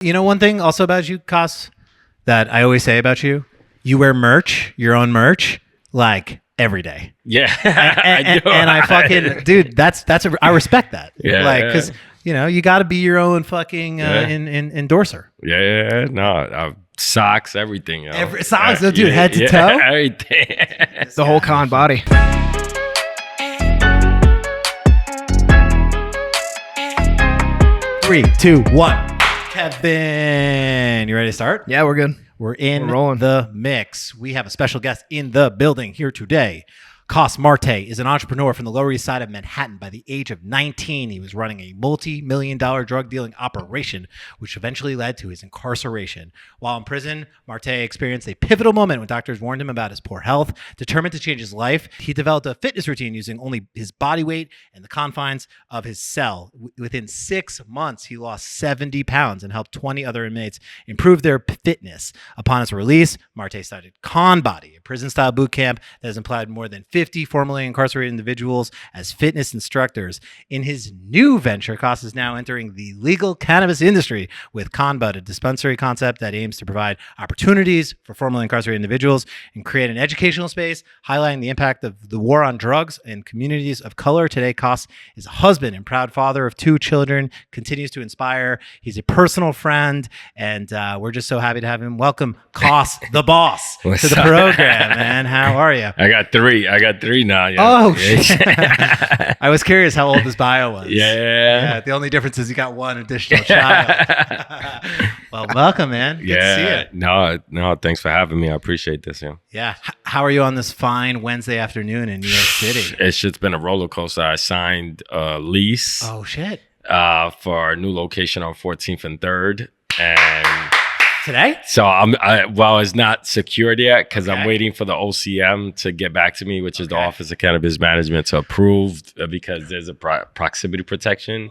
You know, one thing also about you, Coss, that I always say about you, you wear merch, your own merch, like every day. Yeah. And I fucking, dude, I respect that. Yeah. Like, because, you know, you got to be your own fucking endorser. Yeah. No, socks, everything. You know? Socks, dude, head to toe? Everything. The whole Conbody. 3, 2, 1. Kevin, you ready to start? Yeah, we're good. We're rolling. The mix. We have a special guest in the building here today. Coss Marte is an entrepreneur from the Lower East Side of Manhattan. By the age of 19, he was running a multi-million-dollar drug dealing operation, which eventually led to his incarceration. While in prison, Marte experienced a pivotal moment when doctors warned him about his poor health. Determined to change his life, he developed a fitness routine using only his body weight and the confines of his cell. Within 6 months, he lost 70 pounds and helped 20 other inmates improve their fitness. Upon his release, Marte started Conbody, a prison-style boot camp that has employed more than 50 formerly incarcerated individuals as fitness instructors. In his new venture, Coss is now entering the legal cannabis industry with Conbud, a dispensary concept that aims to provide opportunities for formerly incarcerated individuals and create an educational space highlighting the impact of the war on drugs in communities of color. Today, Coss is a husband and proud father of 2 children, continues to inspire. He's a personal friend, and we're just so happy to have him. Welcome, Coss, the boss, to the program, man. How are you? I got three now. Yeah. Oh, shit. I was curious how old this bio was. Yeah. The only difference is you got 1 additional child. Well, welcome, man. Good to see you. No, thanks for having me. I appreciate this. Yeah. How are you on this fine Wednesday afternoon in New York City? It's just been a roller coaster. I signed a lease. Oh, shit. For our new location on 14th and 3rd. And today? So it's not secured yet because I'm waiting for the OCM to get back to me, which is the Office of Cannabis Management, to approve because there's a proximity protection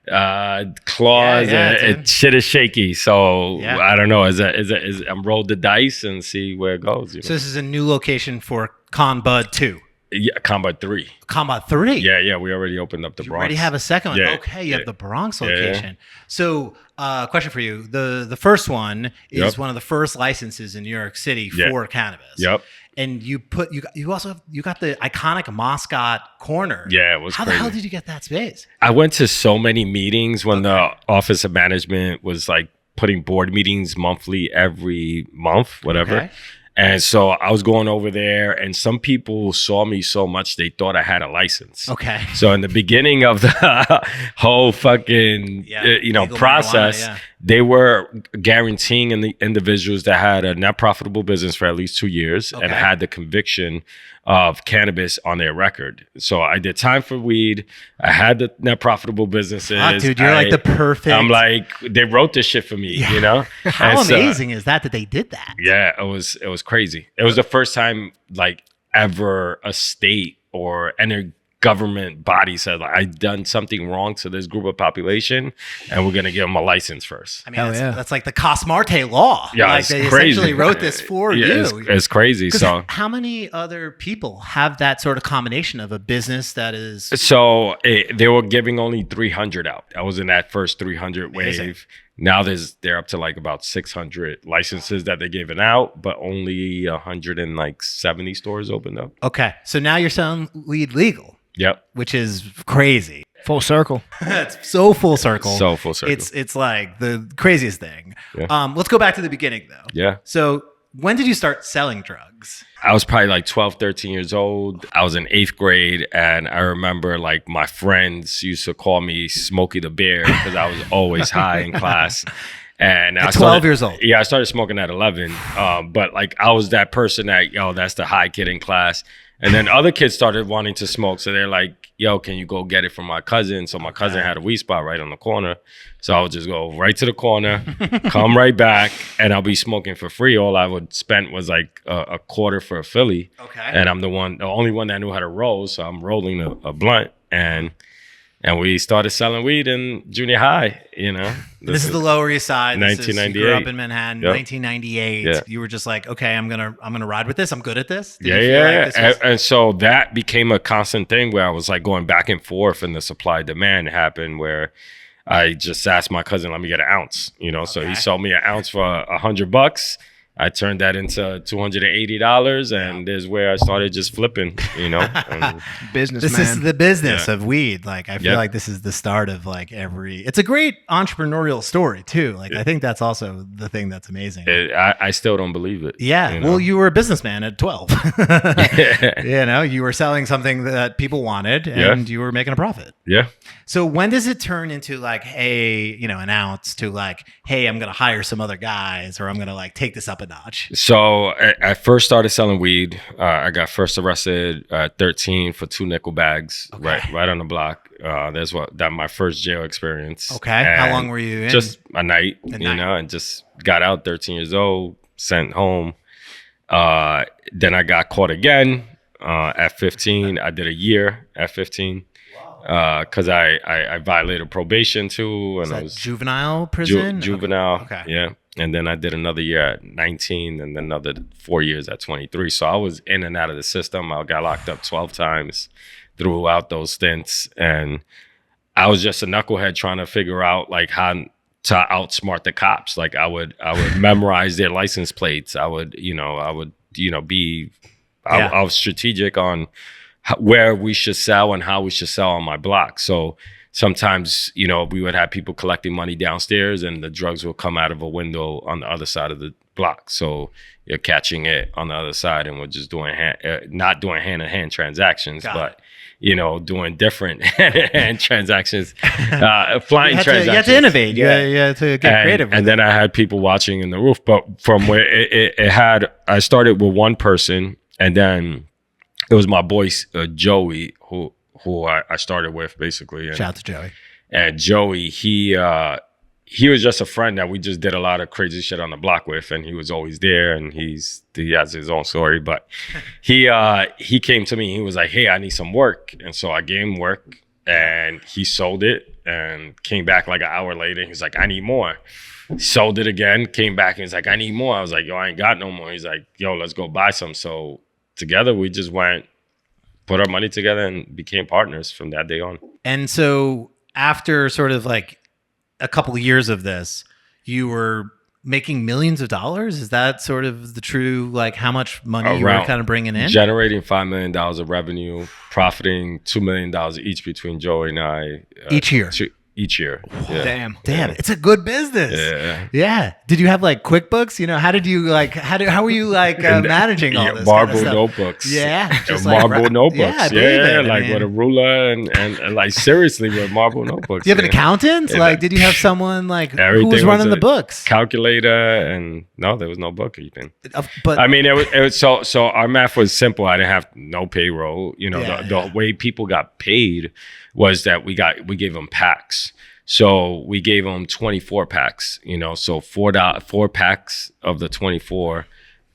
clause. And shit is shaky. So I don't know. I'm rolled the dice and see where it goes. So this is a new location for Conbud 2. Yeah, Conbud 3. Conbud 3? Yeah. We already opened up the Bronx. You already have a second one. Yeah. Okay, you have the Bronx location. So, question for you. The first one is one of the first licenses in New York City for cannabis. Yep. And you got the iconic Moscot corner. Yeah, it was How crazy. the hell did you get that space? I went to so many meetings when the Office of Management was like putting board meetings monthly every month, whatever. Okay. And so I was going over there, and some people saw me so much they thought I had a license. Okay. So in the beginning of the whole fucking process, they were guaranteeing the individuals that had a net profitable business for at least 2 years and had the conviction of cannabis on their record. So I did time for weed. I had the net profitable businesses. Oh, dude, you're like the perfect. I'm like, they wrote this shit for me, you know? How amazing is that they did that? Yeah, it was crazy. It was the first time like ever a state or any government body said, like, I've done something wrong to this group of population and we're going to give them a license first. I mean, that's like the Coss Marte law. Yeah, like it's they crazy. Essentially wrote this for you. It's crazy. So how many other people have that sort of combination of a business that is... So they were giving only 300 out. I was in that first 300 wave. Now they're up to like about 600 licenses that they're giving out, but only 170 stores opened up. Okay. So now you're selling weed legal. Yep. Which is crazy. Full circle. It's so full circle. So full circle. It's like the craziest thing. Yeah. Let's go back to the beginning though. Yeah. So when did you start selling drugs? I was probably like 12, 13 years old. I was in 8th grade, and I remember like my friends used to call me Smokey the Bear because I was always high in class. And at 12 years old. Yeah, I started smoking at 11. But like I was that person that, that's the high kid in class. And then other kids started wanting to smoke. So they're like, yo, can you go get it from my cousin? So my cousin had a weed spot right on the corner. So I would just go right to the corner, come right back, and I'll be smoking for free. All I would spend was like a quarter for a Philly. Okay. And I'm the only one that knew how to roll. So I'm rolling a blunt. And we started selling weed in junior high, This is the Lower East Side. 1998. You grew up in Manhattan, 1998. Yeah. You were just like, okay, I'm gonna ride with this. I'm good at this. And so that became a constant thing where I was like going back and forth, and the supply demand happened where I just asked my cousin, let me get an ounce, so he sold me an ounce for $100. I turned that into $280, and there's where I started just flipping, and Business, This man. is the business of weed. Like, I feel like this is the start of like it's a great entrepreneurial story too. Like, I think that's also the thing that's amazing. I still don't believe it. Yeah. Well, you were a businessman at 12. You were selling something that people wanted and you were making a profit. Yeah. So when does it turn into like, hey, an ounce to like, hey, I'm going to hire some other guys, or I'm going to like take this up a notch? So I first started selling weed. I got first arrested at 13 for 2 nickel bags, right on the block. That's my first jail experience. Okay. How long were you in? Just a night, and just got out 13 years old, sent home. Then I got caught again at 15. I did a year at 15. Because I violated probation too, and I was juvenile prison. Juvenile, okay. Yeah. And then I did another year at 19, and then another 4 years at 23. So I was in and out of the system. I got locked up 12 times throughout those stints, and I was just a knucklehead trying to figure out like how to outsmart the cops. Like I would memorize their license plates. I was strategic on where we should sell and how we should sell on my block. So sometimes, we would have people collecting money downstairs and the drugs will come out of a window on the other side of the block. So you're catching it on the other side, and we're just doing not doing hand-to-hand transactions, but doing different hand-to-hand transactions, flying transactions. You had to innovate. You had to get creative. And then I had people watching in the roof. But from where I started with one person, and then it was my boy Joey who I started with basically. And, shout out to Joey. And Joey, he was just a friend that we just did a lot of crazy shit on the block with, and he was always there. And he has his own story, but he came to me. He was like, "Hey, I need some work," and so I gave him work, and he sold it and came back like an hour later. He's like, "I need more." He sold it again, came back, and he's like, "I need more." I was like, "Yo, I ain't got no more." He's like, "Yo, let's go buy some." So together we just put our money together and became partners from that day on. And so after sort of like a couple of years of this, you were making millions of dollars? Is that sort of the true, like how much money you were kind of bringing in? Generating $5 million of revenue, profiting $2 million each between Joey and I. Each year? Each year. Yeah. Damn. It's a good business. Yeah. Did you have like QuickBooks? How did you like, how were you like managing all this marble kind of notebooks. Yeah. Just marble notebooks. Yeah. Like with a ruler and like seriously with marble notebooks. Do you have an accountant? Like, did you have someone like who was running the books? Calculator, and no, there was no bookkeeping. But I mean, it was so our math was simple. I didn't have no payroll. The way people got paid was that we gave them packs. So we gave them 24 packs, so $4 packs of the 24.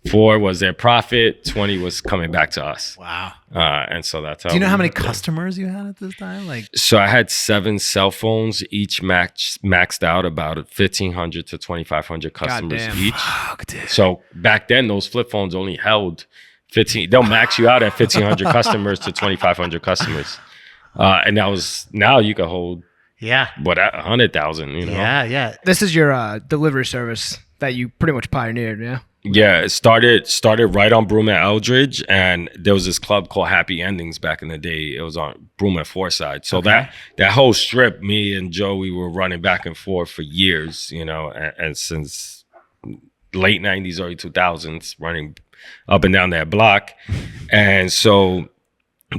4 was their profit, 20 was coming back to us. Wow. And so that's how. Do you know how many customers you had at this time? So I had 7 cell phones, each maxed out about 1,500 to 2,500 customers each. Fuck, so back then, those flip phones only held 15. They'll max you out at 1,500 customers to 2,500 customers. And now you can hold 100,000, Yeah. This is your delivery service that you pretty much pioneered, yeah? Yeah, it started right on Broome and Eldridge, and there was this club called Happy Endings back in the day. It was on Broome and Forsyth. So that whole strip, me and Joe, we were running back and forth for years, and since late 90s, early 2000s, running up and down that block. And so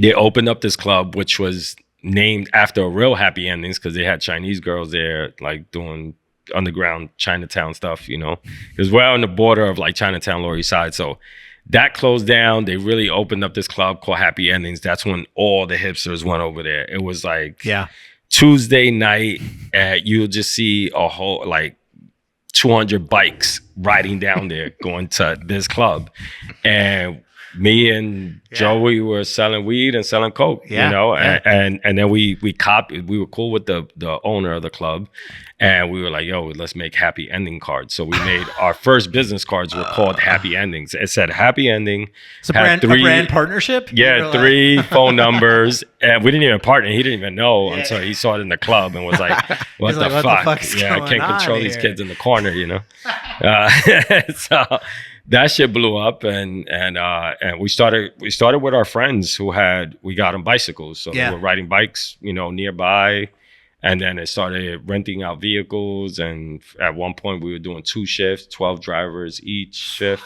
they opened up this club, which was named after a real Happy Endings because they had Chinese girls there, like doing underground Chinatown stuff, because we're on the border of like Chinatown, Lower East Side. So that closed down. They really opened up this club called Happy Endings. That's when all the hipsters went over there. It was like Tuesday night, you'll just see a whole like 200 bikes riding down there going to this club. And me and Joey were selling weed and selling coke, you know, and then we copied. We were cool with the owner of the club, and we were like, yo, let's make happy ending cards. So we made our first business cards were called Happy Endings. It said Happy Ending. It's a brand partnership. Yeah, 3 phone numbers, and we didn't even partner. He didn't even know until he saw it in the club and was like, "What the fuck? Yeah, I can't control these kids in the corner, you know." So that shit blew up, and we started with our friends we got them bicycles, so they were riding bikes, you know, nearby, and then it started renting out vehicles, and at one point we were doing 2 shifts, 12 drivers each shift.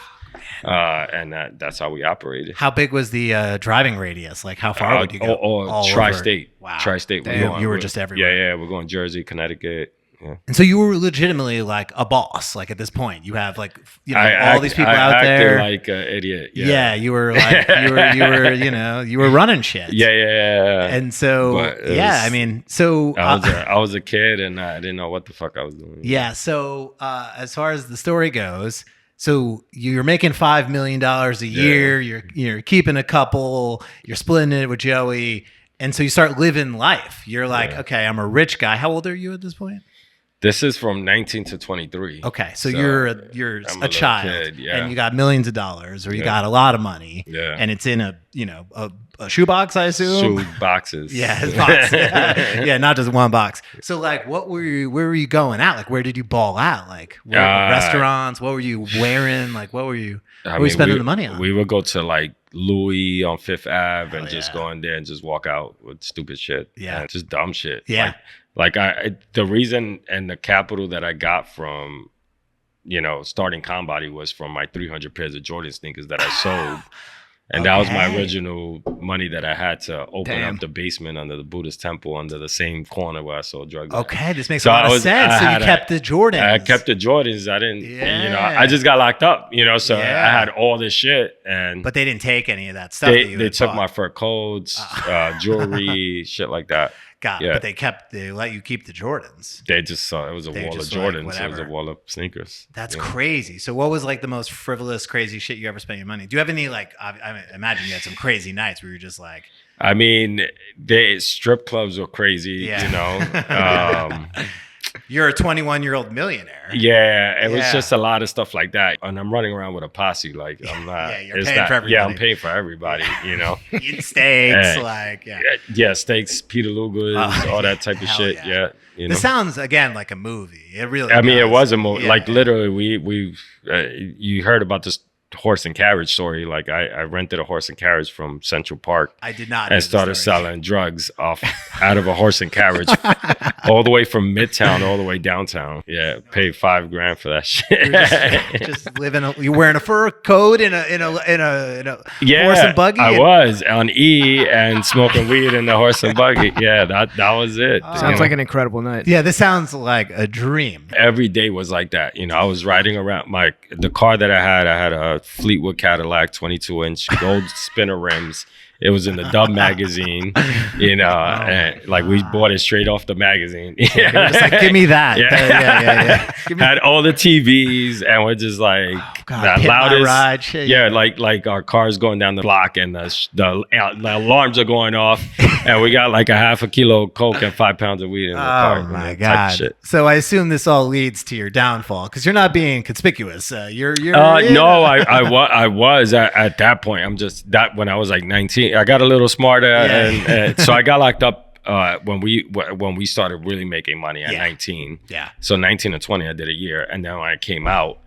And that's how we operated. How big was the driving radius? Like how far would you go? All tri-state. Wow. Tri-state. You were just everywhere. Yeah. We're going Jersey, Connecticut. Yeah. And so you were legitimately like a boss. Like at this point, you have like, you know, all these people out there. I acted like an idiot. Yeah, you were like you were you were running shit. Yeah. And so I mean, so I was a kid and I didn't know what the fuck I was doing. Yeah. So as far as the story goes. So you're making $5 million a year. You're keeping a couple. You're splitting it with Joey, and so you start living life. You're like, okay, I'm a rich guy. How old are you at this point? This is from 19 to 23. Okay, so you're a child, kid, and you got millions of dollars, or you got a lot of money, and it's in a shoebox, I assume. Shoe boxes. Yeah, box. Yeah, not just one box. So like, where were you going at? Like, where did you ball out? Like, restaurants? What were you wearing? Like, what were you spending the money on? We would go to like Louis on Fifth Ave and just go in there and just walk out with stupid shit. Yeah, and just dumb shit. Yeah. Like the reason and the capital that I got from, you know, starting Conbody was from my 300 pairs of Jordan sneakers that I sold. And that was my original money that I had to open up the basement under the Buddhist temple under the same corner where I sold drugs. Okay, this makes a lot of sense. So you kept the Jordans. I kept the Jordans. I didn't, you know, I just got locked up, you know, so I had all this shit. But they didn't take any of that stuff. They took my fur coats, jewelry, shit like that. Got it. But they let you keep the Jordans. They just saw it was a wall of Jordans. Like, it was a wall of sneakers. That's crazy. So what was like the most frivolous, crazy shit you ever spent your money? Do you have any like, I imagine you had some crazy nights where you're just like. I mean, strip clubs were crazy, you know. You're a 21-year-old millionaire. Yeah, it was just a lot of stuff like that. And I'm running around with a posse. Like, I'm not. You're paying for everybody. Yeah, I'm paying for everybody, you know. Eating steaks, steaks, Peter Luger's, all that type of shit. Yeah. You know? This sounds, again, like a movie. It really I mean, it was a movie. Like, literally, you heard about this horse and carriage story. Like I rented a horse and carriage from Central Park. I did not. And started selling drugs out of a horse and carriage all the way from Midtown all the way downtown. Yeah, paid $5,000 for that shit. Just living. You wearing a fur coat in a horse and buggy. I was on E and smoking weed in the horse and buggy. Yeah, that was it. Sounds like an incredible night. Yeah, this sounds like a dream. Every day was like that. You know, I was riding around the car that I had a Fleetwood Cadillac 22-inch gold spinner rims. It was in the Dub magazine, you know, and like we bought it straight off the magazine. Yeah, just like, give me that. Yeah. Had all the TVs, and we're just like the loudest ride shit. Yeah, like our cars going down the block, and the alarms are going off, and we got like a half a kilo of coke and 5 pounds of weed in the car. Oh my god! So I assume this all leads to your downfall because you're not being conspicuous. You're no, I was at that point. I'm just that when I was like 19. I got a little smarter, and so I got locked up when we started really making money at 19. Yeah. So 19 to 20, I did a year, and then when I came out,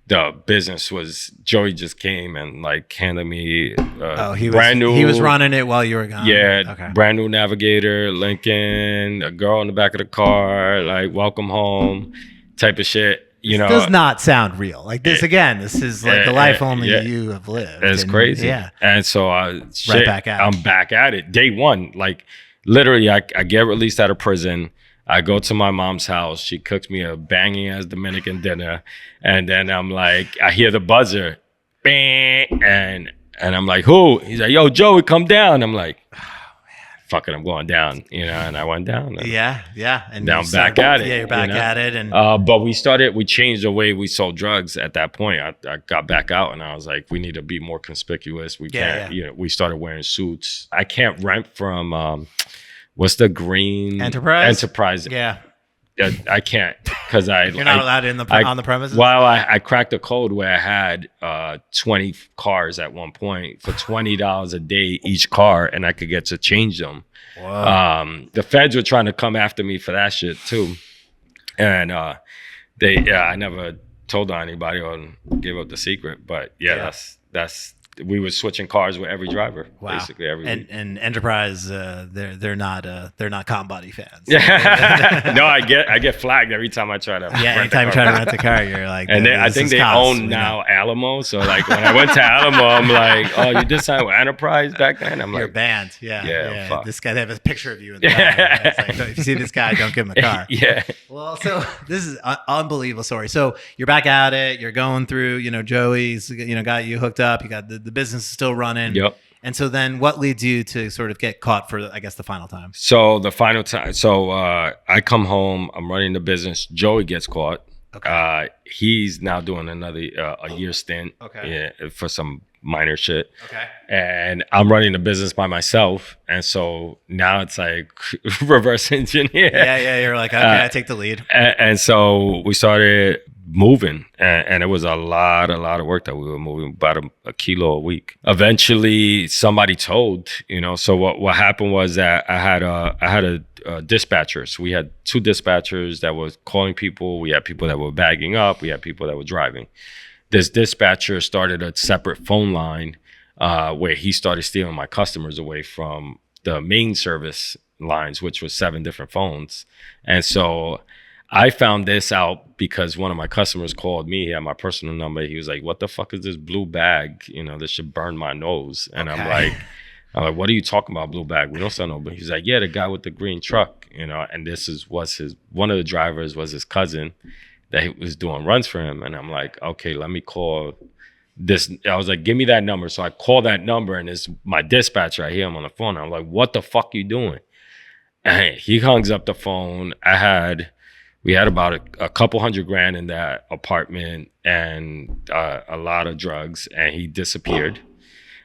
the business was Joey just came and like handed me brand new. He was running it while you were gone. Yeah. Brand new Navigator, Lincoln, a girl in the back of the car, like welcome home, type of shit. You know, does not sound real. Like this again. This is like the life only you have lived. It's crazy. Yeah. And so right back at I'm back at it. Day one, like literally, I get released out of prison. I go to my mom's house. She cooks me a banging ass Dominican dinner, and then I'm like, I hear the buzzer, bang, and I'm like, who? He's like, yo, Joey, come down. I'm like, fuck it, I'm going down, and I went down. And Yeah. And now I'm back at it. Yeah, you're back at it. And but we changed the way we sold drugs at that point. I got back out and I was like, we need to be more conspicuous. We can't, we started wearing suits. I can't rent from, what's the green? Enterprise. Yeah. I can't because you're not allowed on the premises. Well, I cracked a code where I had 20 cars at one point for $20 a day each car, and I could get to change them. Wow. The feds were trying to come after me for that shit too, and I never told on anybody or gave up the secret. But that's we were switching cars with every driver, basically every week. And Enterprise, they're not Conbody fans. Yeah, no, I get flagged every time I try to. Yeah, anytime you try to rent a car, you're like. And I think they own now Alamo. So like when I went to Alamo, I'm like, oh, you just signed with Enterprise back then. I'm you're like, banned. Yeah. Fuck. This guy, they have a picture of you in the car. It's like, if you see this guy, don't give him a car. Yeah. Well, so this is an unbelievable story. So you're back at it. You're going through. Joey's got you hooked up. You got the business is still running. Yep. And so then what leads you to sort of get caught for, I guess, the final time? So the final time. So I come home. I'm running the business. Joey gets caught. Okay. He's now doing another a year stint. Okay. Yeah, for some minor shit. Okay. And I'm running the business by myself. And so now it's like reverse engineer. Yeah. You're like, okay, I take the lead. And so we started moving, and it was a lot of work that we were moving, about a kilo a week. Eventually somebody told, so what happened was that I had a dispatcher. So we had two dispatchers that was calling people. We had people that were bagging up. We had people that were driving. This dispatcher started a separate phone line where he started stealing my customers away from the main service lines, which was 7 different phones. And so I found this out because one of my customers called me. He had my personal number. He was like, what the fuck is this blue bag? This should burn my nose. And I'm like, what are you talking about, blue bag? We don't sell no. But he's like, yeah, the guy with the green truck, and this was one of the drivers was his cousin that he was doing runs for him. And I'm like, okay, let me call this. I was like, give me that number. So I call that number, and it's my dispatcher. I hear him on the phone. I'm like, what the fuck you doing? And he hangs up the phone. We had about a couple $100,000 in that apartment and a lot of drugs, and he disappeared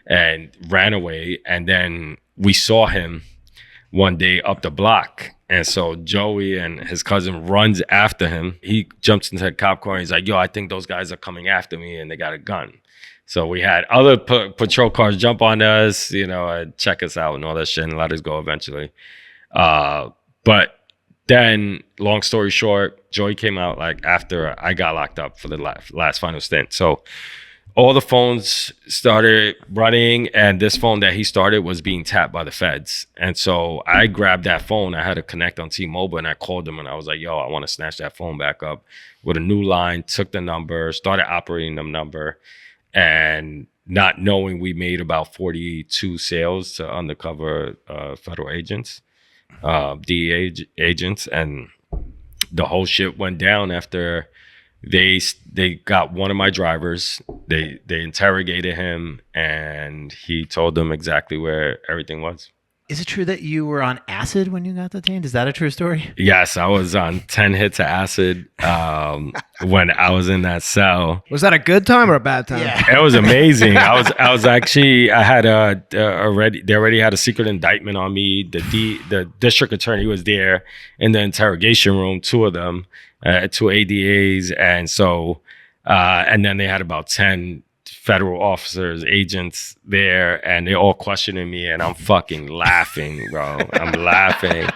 and ran away. And then we saw him one day up the block. And so Joey and his cousin runs after him. He jumps into a cop car and he's like, yo, I think those guys are coming after me and they got a gun. So we had other patrol cars jump on us, and check us out and all that shit and let us go eventually. But then, long story short, Joey came out like after I got locked up for the last final stint. So all the phones started running, and this phone that he started was being tapped by the feds. And so I grabbed that phone. I had to connect on T-Mobile, and I called them, and I was like, yo, I want to snatch that phone back up with a new line, took the number, started operating the number, and not knowing we made about 42 sales to undercover federal agents. DEA agents, and the whole shit went down after they got one of my drivers. They interrogated him, and he told them exactly where everything was. Is it true that you were on acid when you got detained? Is that a true story? Yes, I was on 10 hits of acid when I was in that cell. Was that a good time or a bad time? Yeah. It was amazing. I was actually, I had they already had a secret indictment on me. The district attorney was there in the interrogation room, 2 of them, 2 ADAs. And so, and then they had about 10 federal officers, agents there, and they're all questioning me, and I'm fucking laughing, bro. I'm laughing,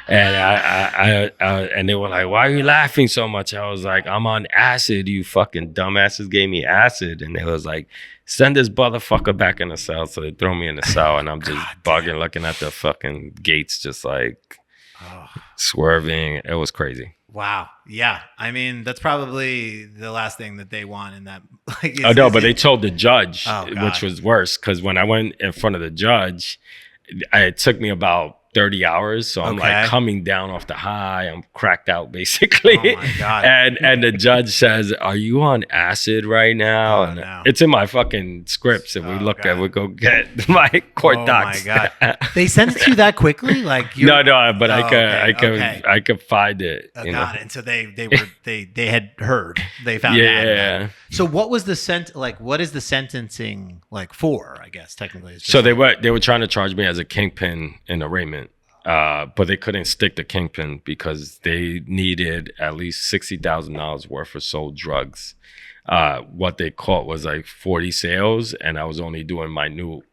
and I and they were like, "Why are you laughing so much?" I was like, "I'm on acid. You fucking dumbasses gave me acid," and they was like, "Send this motherfucker back in the cell." So they throw me in the cell, and I'm just bugging, looking at the fucking gates, just like swerving. It was crazy. Wow. Yeah. I mean, that's probably the last thing that they want in that. Like, but they told the judge, which was worse, because when I went in front of the judge, it took me about 30 hours. So I'm Okay. like coming down off the high. I'm cracked out basically. Oh my God. And the judge says, "Are you on acid right now?" Oh, And no. it's in my fucking scripts. And we Oh, look God. at, we go get my court Oh docs. my God. They sentenced you that quickly? Like No, but Oh, okay. I could find it. Oh, you know? got it. And so they had heard. They found out. Yeah. So what was what is the sentencing like for, I guess technically? It's just So they were trying to charge me as a kingpin in arraignment. But they couldn't stick the kingpin because they needed at least $60,000 worth of sold drugs. What they caught was like 40 sales, and I was only doing minute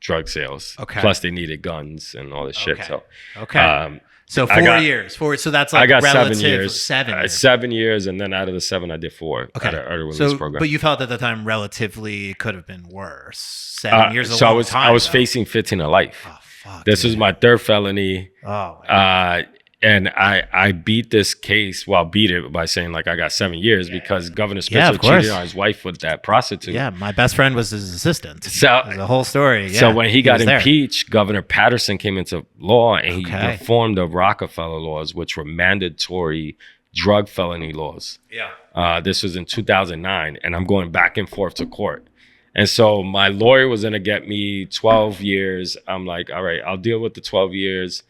drug sales. Okay. Plus, they needed guns and all this shit. Okay. So, Okay. So I 4 got- years. So that's like I got relative 7 years. 7 years. 7 years, and then out of the 7, I did 4 Okay. at an early release So, program. but you felt at the time relatively it could have been worse. 7 years. Is a so long time, I was though. facing 15 to life. Oh fuck. This dude. was my 3rd felony. Oh. My And I beat this case. Well, beat it by saying like I got 7 years because Governor Yeah, Spitzer of course. cheated on his wife with that prostitute. yeah, my best friend was his assistant. So There's a whole story. Yeah, so when he got was there. impeached, Governor Patterson came into law and he Okay. reformed the Rockefeller laws, which were mandatory drug felony laws. Yeah. This was in 2009, and I'm going back and forth to court. And so my lawyer was gonna get me 12 years. I'm like, all right, I'll deal with the 12 years.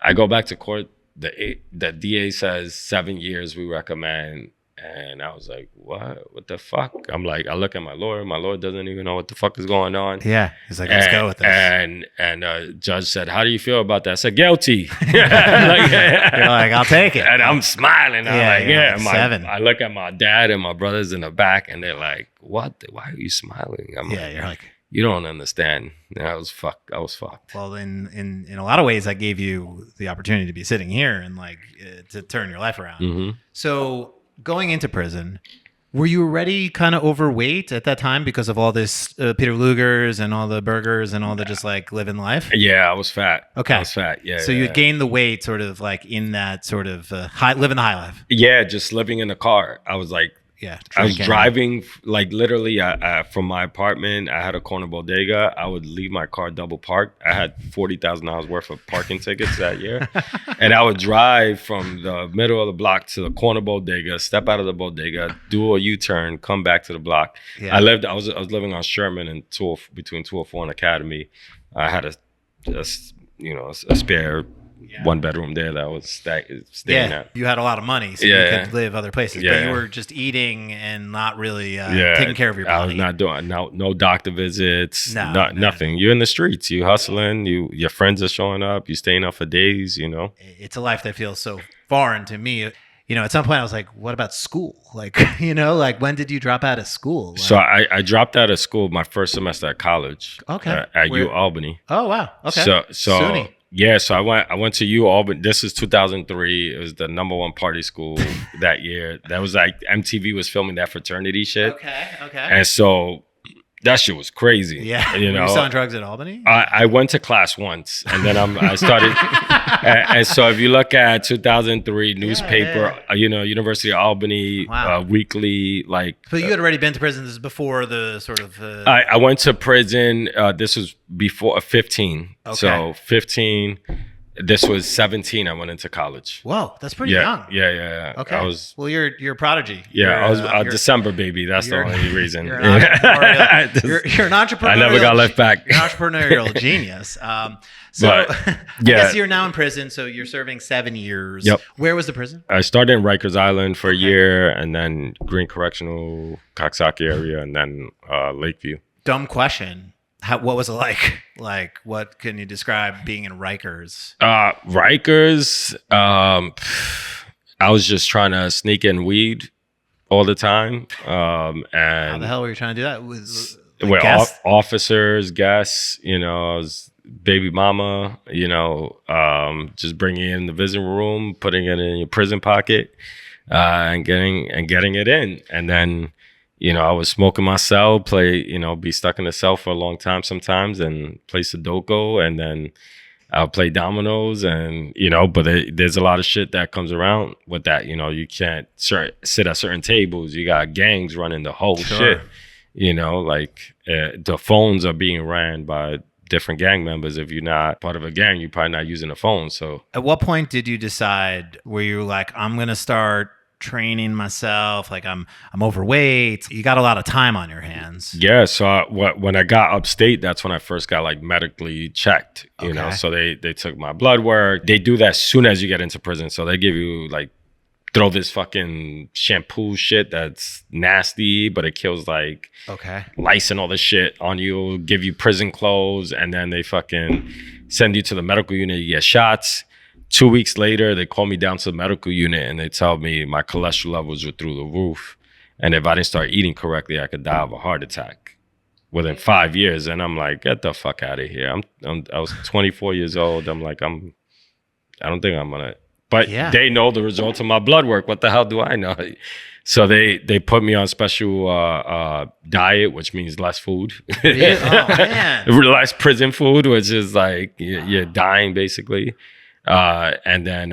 I go back to court. The DA says 7 years we recommend. And I was like, what the fuck? I'm like, I look at my lawyer. My lawyer doesn't even know what the fuck is going on. Yeah. He's like, let's go with this. And judge said, how do you feel about that? I said, guilty. You're like, I'll take it. And I'm smiling. I'm Yeah, like, you're yeah. like 7. I look at my dad and my brothers in the back, and they're like, what? Why are you smiling? I'm Yeah, like, you're like, you don't understand. And I was fucked. well, in a lot of ways, I gave you the opportunity to be sitting here and like to turn your life around. Mm-hmm. So going into prison, were you already kind of overweight at that time because of all this Peter Luger's and all the burgers and all the just like living life? Yeah, I was fat. Okay. I was fat. Yeah. So you gained the weight sort of like in that sort of living the high life. Yeah, just living in the car. I was like, Yeah. I was drinking. driving like literally from my apartment. I had a corner bodega. I would leave my car double parked. I had $40,000 worth of parking tickets that year, and I would drive from the middle of the block to the corner bodega, step out of the bodega, do a U-turn, come back to the block. Yeah. I was living on Sherman and between 204 and Academy. I had a spare. Yeah. 1 bedroom there that I was staying Yeah, at. you had a lot of money, so Yeah. you could live other places. But Yeah. you were just eating and not really Yeah, taking care of your body. I was not doing no doctor visits, No. nothing. You're in the streets, you hustling, your friends are showing up, you staying up for days, you know. It's a life that feels so foreign to me. You know, at some point I was like, what about school? Like, you know, like when did you drop out of school? Like, So I dropped out of school my first semester at college. Okay. At Where- U Albany. oh, wow. Okay. So SUNY. yeah, so I went to U Albany. This is 2003. It was the #1 party school that year. That was like MTV was filming that fraternity shit. Okay. And so that shit was crazy. Yeah. You Were know. you selling drugs at Albany? I went to class once, and then I started. and so if you look at 2003 newspaper, University of Albany Wow. weekly, like. So you had already been to prison. This is before the sort of. I went to prison. This was before 15. Okay. So 15. This was 17. I went into college. Whoa, that's pretty Yeah, young. yeah. Okay. I was. Well, you're a prodigy. Yeah, You're, I was a you're- December baby. That's the you're- only reason. You're an entrepreneurial, you're an entrepreneurial. I never got left back. You're an entrepreneurial genius. But, I yeah. guess you're now in prison, so you're serving 7 years. Yep. Where was the prison? I started in Rikers Island for a year, and then Green Correctional, Coxsackie area, and then Lakeview. Dumb question. What was it like? Like, what can you describe being in Rikers? Rikers, I was just trying to sneak in weed all the time. How And the hell were you trying to do that? With with guests? officers, guests, I was baby mama, just bringing it in the visiting room, putting it in your prison pocket, and getting it in. And then, I was smoking my cell, be stuck in the cell for a long time sometimes, and play Sudoku, and then I'll play dominoes, and but there's a lot of shit that comes around with that. You can't sit at certain tables. You got gangs running the whole Sure. shit. The phones are being ran by different gang members. If you're not part of a gang, you're probably not using a phone. So At what point did you decide where you were like, I'm gonna start training myself? Like I'm overweight. You got a lot of time on your hands. yeah, so when I got upstate, that's when I first got like medically checked. You know, Okay. so they took my blood work. They do that as soon as you get into prison. So they give you like throw this fucking shampoo shit that's nasty, but it kills like Okay. lice and all this shit on you, give you prison clothes, and then they fucking send you to the medical unit. You get shots. 2 weeks later, they call me down to the medical unit and they tell me my cholesterol levels were through the roof. And if I didn't start eating correctly, I could die of a heart attack within 5 years. And I'm like, get the fuck out of here. I was 24 years old. I'm like, I don't think I'm gonna. But Yeah. they know the results of my blood work. What the hell do I know? So they put me on special diet, which means less food. Yeah. Oh man. Less prison food, which is like you're dying basically. And then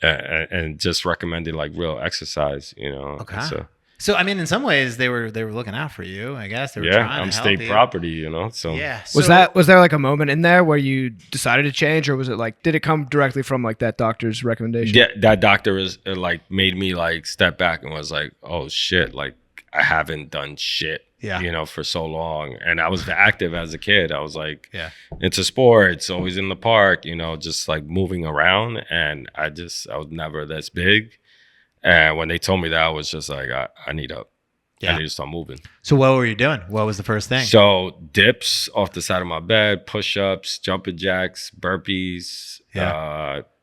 and just recommended like real exercise, you know. Okay. So So I mean, in some ways, they were looking out for you. I guess they were yeah, trying I'm to help state you. property, you know. So Yeah. Was so- was there like a moment in there where you decided to change, or was it like, did it come directly from like that doctor's recommendation? yeah, that doctor is like made me like step back and was like, oh shit, like I haven't done shit, Yeah. you know, for so long. And I was active as a kid. I was like Yeah. into sports, always in the park, you know, just like moving around. And I was never this big. And when they told me that, I was just like, I need up. Yeah. I need to start moving. So what were you doing? What was the first thing? So dips off the side of my bed, push-ups, jumping jacks, burpees,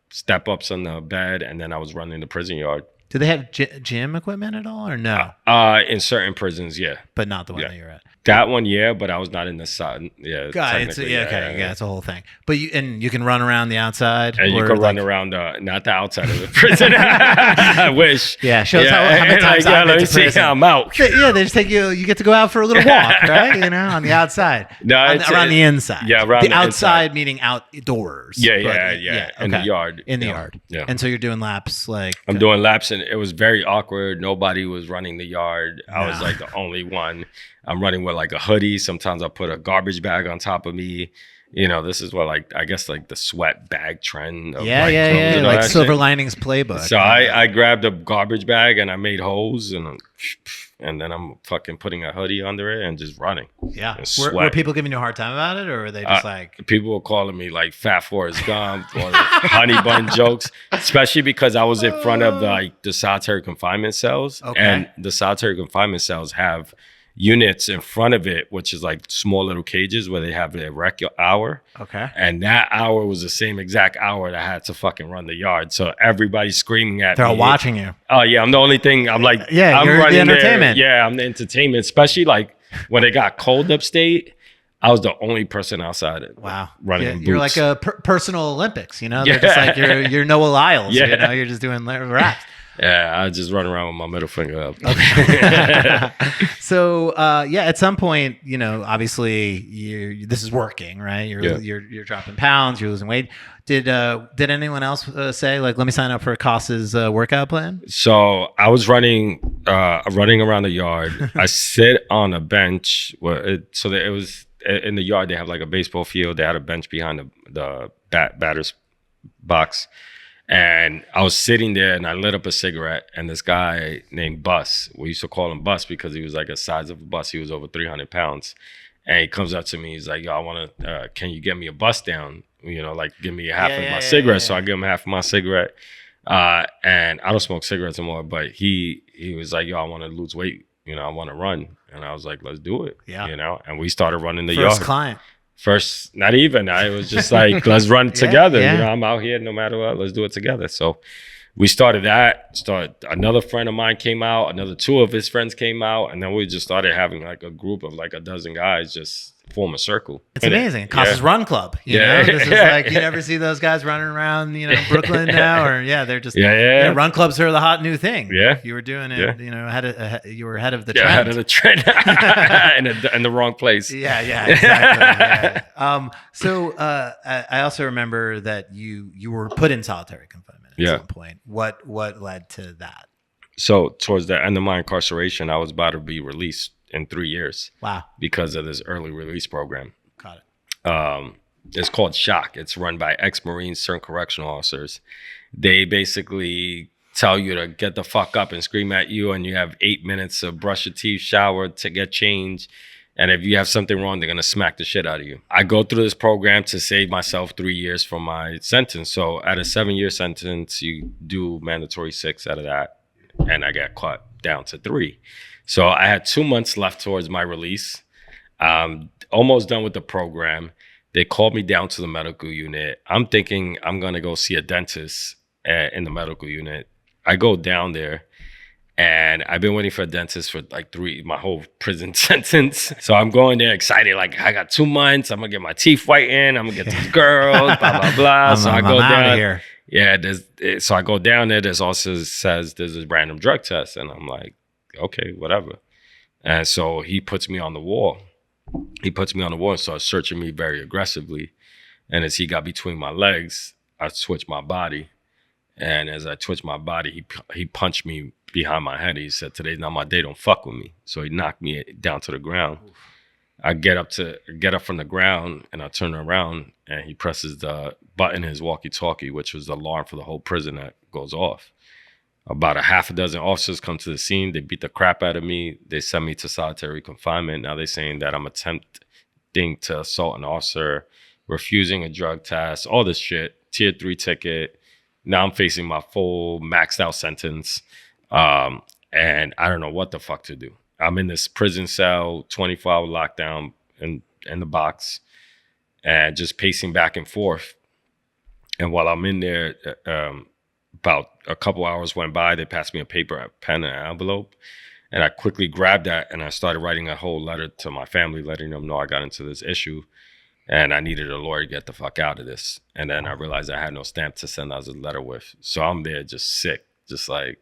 step ups on the bed, and then I was running the prison yard. Do they have gym equipment at all, or no? In certain prisons, yeah. But not the one yeah. that you're at. That one, yeah, but I was not in the side. Yeah, God, it's technically, okay. Yeah, it's a whole thing. But you can run around the outside. And you or can run like- around, not the outside of the prison. I wish. Yeah, show us how many and times like, I've been let me to see prison. how I'm out. Yeah, they just take you. You get to go out for a little walk, right? You know, on the outside. No, around the inside. Yeah, around the the outside, inside. meening outdoors. Yeah, but- yeah. In the yard. In the Yeah. yard. Yeah. And so you're doing laps like. I'm doing laps, and it was very awkward. Nobody was running the yard. I was No. like the only one. I'm running with like a hoodie. Sometimes I put a garbage bag on top of me. You know, this is what like I guess like the sweat bag trend. Of Yeah, like yeah, clothes yeah. and all Like that Silver shit. Linings Playbook. So I grabbed a garbage bag and I made holes and then I'm fucking putting a hoodie under it and just running. Yeah. and Were sweat. people giving you a hard time about it, or were they just like. People were calling me like Fat Forrest Gump or honey bun jokes, especially because I was in front of the solitary confinement cells. Okay. And the solitary confinement cells have units in front of it, which is like small little cages where they have their rec hour. Okay. And that hour was the same exact hour that I had to fucking run the yard. So everybody's screaming at They're me. all watching you. Oh yeah, I'm the only thing. I'm like, Yeah, I'm you're the running there. entertainment. Yeah, I'm the entertainment. Especially like when it got cold upstate, I was the only person outside. Wow. Running Yeah, in you're boots. like a personal Olympics, you know? They're Yeah. just like you're Noah Lyles, Yeah. you know? You're just doing raps. Yeah, I just run around with my middle finger up. So at some point, you know, obviously this is working, right? Yeah. You're dropping pounds, you're losing weight. Did anyone else say like, let me sign up for Coss's workout plan? So I was running around the yard. I sit on a bench. It was in the yard. They have like a baseball field. They had a bench behind the batter's box. And I was sitting there and I lit up a cigarette, and this guy named Bus, we used to call him Bus because he was like the size of a bus. He was over 300 pounds. And he comes up to me. He's like, yo, I want to, can you get me a bus down? You know, like give me half of my cigarette. So I give him half of my cigarette. And I don't smoke cigarettes anymore, but he was like, yo, I want to lose weight. You know, I want to run. And I was like, let's do it. Yeah. You know, and we started running the First yard. client. First, not even. It was just like, let's run together. yeah. You know, I'm out here no matter what. Let's do it together. So we started that. Another friend of mine came out. Another two of his friends came out. And then we just started having like a group of like a dozen guys just form a circle. It's amazing. Coss's Run Club. You know, this is like, you never see those guys running around, you know, Brooklyn now, or they're just, you know, run clubs are the hot new thing. Yeah. You were doing it, you know, you were ahead of the Yeah, trend. ahead of the trend in the wrong place. Yeah, exactly. Yeah. So I also remember that you were put in solitary confinement at some point. What led to that? So towards the end of my incarceration, I was about to be released in 3 years. Wow. Because of this early release program. Got it. It's called Shock. It's run by ex-Marines, certain correctional officers. They basically tell you to get the fuck up and scream at you, and you have 8 minutes to brush your teeth, shower, to get changed. And if you have something wrong, they're going to smack the shit out of you. I go through this program to save myself 3 years from my sentence. So at a 7-year sentence, you do mandatory 6 out of that. And I got cut down to 3. So I had 2 months left towards my release. Almost done with the program. They called me down to the medical unit. I'm thinking I'm going to go see a dentist in the medical unit. I go down there. And I've been waiting for a dentist for like my whole prison sentence. So I'm going there excited, like I got 2 months. I'm gonna get my teeth whitened. I'm gonna get this girl, blah blah blah. So I go down here. Yeah, so I go down there. There's also says there's a random drug test, and I'm like, okay, whatever. And so he puts me on the wall. And starts searching me very aggressively. And as he got between my legs, I switched my body. And as I twitched my body, he punched me behind my head. He said, "Today's not my day. Don't fuck with me." So he knocked me down to the ground. I get up from the ground, and I turn around, and he presses the button in his walkie-talkie, which was the alarm for the whole prison that goes off. About a half a dozen officers come to the scene. They beat the crap out of me. They send me to solitary confinement. Now they're saying that I'm attempting to assault an officer, refusing a drug test, all this shit, tier 3 ticket. Now I'm facing my full maxed out sentence. And I don't know what the fuck to do. I'm in this prison cell, 24-hour lockdown in the box, and just pacing back and forth. And while I'm in there, about a couple hours went by. They passed me a paper, a pen, and an envelope. And I quickly grabbed that, and I started writing a whole letter to my family, letting them know I got into this issue. And I needed a lawyer to get the fuck out of this. And then I realized I had no stamp to send out a letter with. So I'm there just sick, just like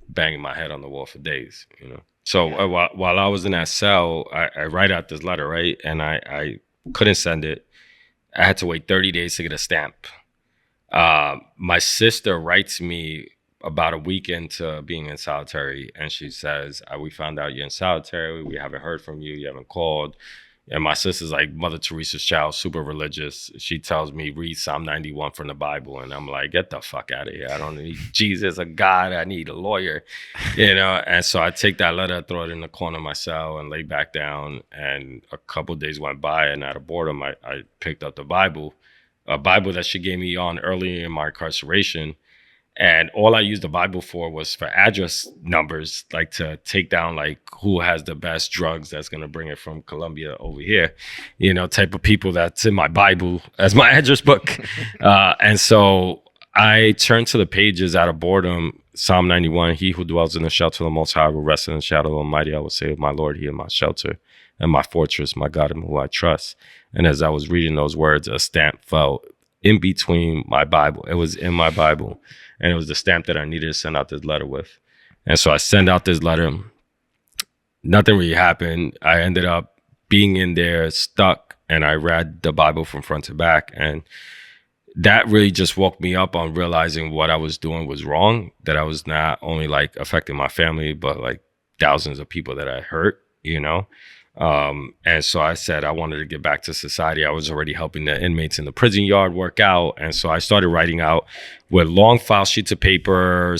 banging my head on the wall for days, you know. So while I was in that cell, I write out this letter, right? And I couldn't send it. I had to wait 30 days to get a stamp. My sister writes me about a week into being in solitary, and she says, "We found out you're in solitary. We haven't heard from you. You haven't called." And my sister's like Mother Teresa's child, super religious. She tells me, read Psalm 91 from the Bible. And I'm like, get the fuck out of here. I don't need Jesus, a God. I need a lawyer, you know? And so I take that letter, throw it in the corner of my cell and lay back down. And a couple of days went by, and out of boredom, I picked up the Bible, a Bible that she gave me on early in my incarceration. And all I used the Bible for was for address numbers, like to take down like who has the best drugs that's going to bring it from Colombia over here, you know, type of people that's in my Bible as my address book. And so I turned to the pages out of boredom. Psalm 91, he who dwells in the shelter of the Most High will rest in the shadow of the Almighty. I will say of my Lord, he is my shelter and my fortress, my God in whom I trust. And as I was reading those words, a stamp fell in between my Bible. It was in my Bible. And it was the stamp that I needed to send out this letter with. And so I send out this letter. Nothing really happened. I ended up being in there stuck, and I read the Bible from front to back. And that really just woke me up on realizing what I was doing was wrong, that I was not only like affecting my family, but like thousands of people that I hurt, you know? And so I said I wanted to get back to society. I was already helping the inmates in the prison yard work out. And so I started writing out with long file sheets of paper,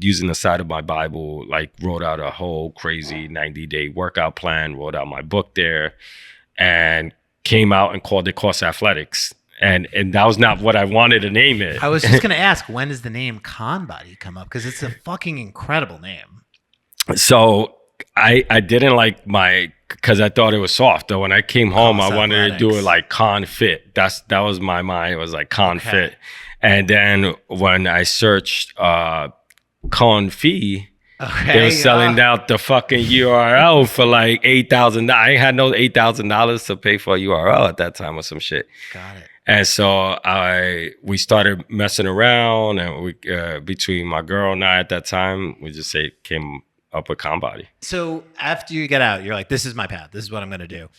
using the side of my Bible, like wrote out a whole crazy 90-day workout plan, wrote out my book there, and came out and called it Coss Athletics. And that was not what I wanted to name it. I was just going to ask, when does the name Conbody come up? Because it's a fucking incredible name. So I didn't like because I thought it was soft. Though when I came home, I wanted to do it like Con Fit. That was my mind. It was like Con Fit. And then when I searched Con Fee, they were selling out the fucking URL for like $8,000. I ain't had no $8,000 to pay for a URL at that time or some shit. Got it. And so we started messing around, and we between my girl and I at that time, we just came up with Conbody. So after you get out, you're like, this is my path. This is what I'm going to do.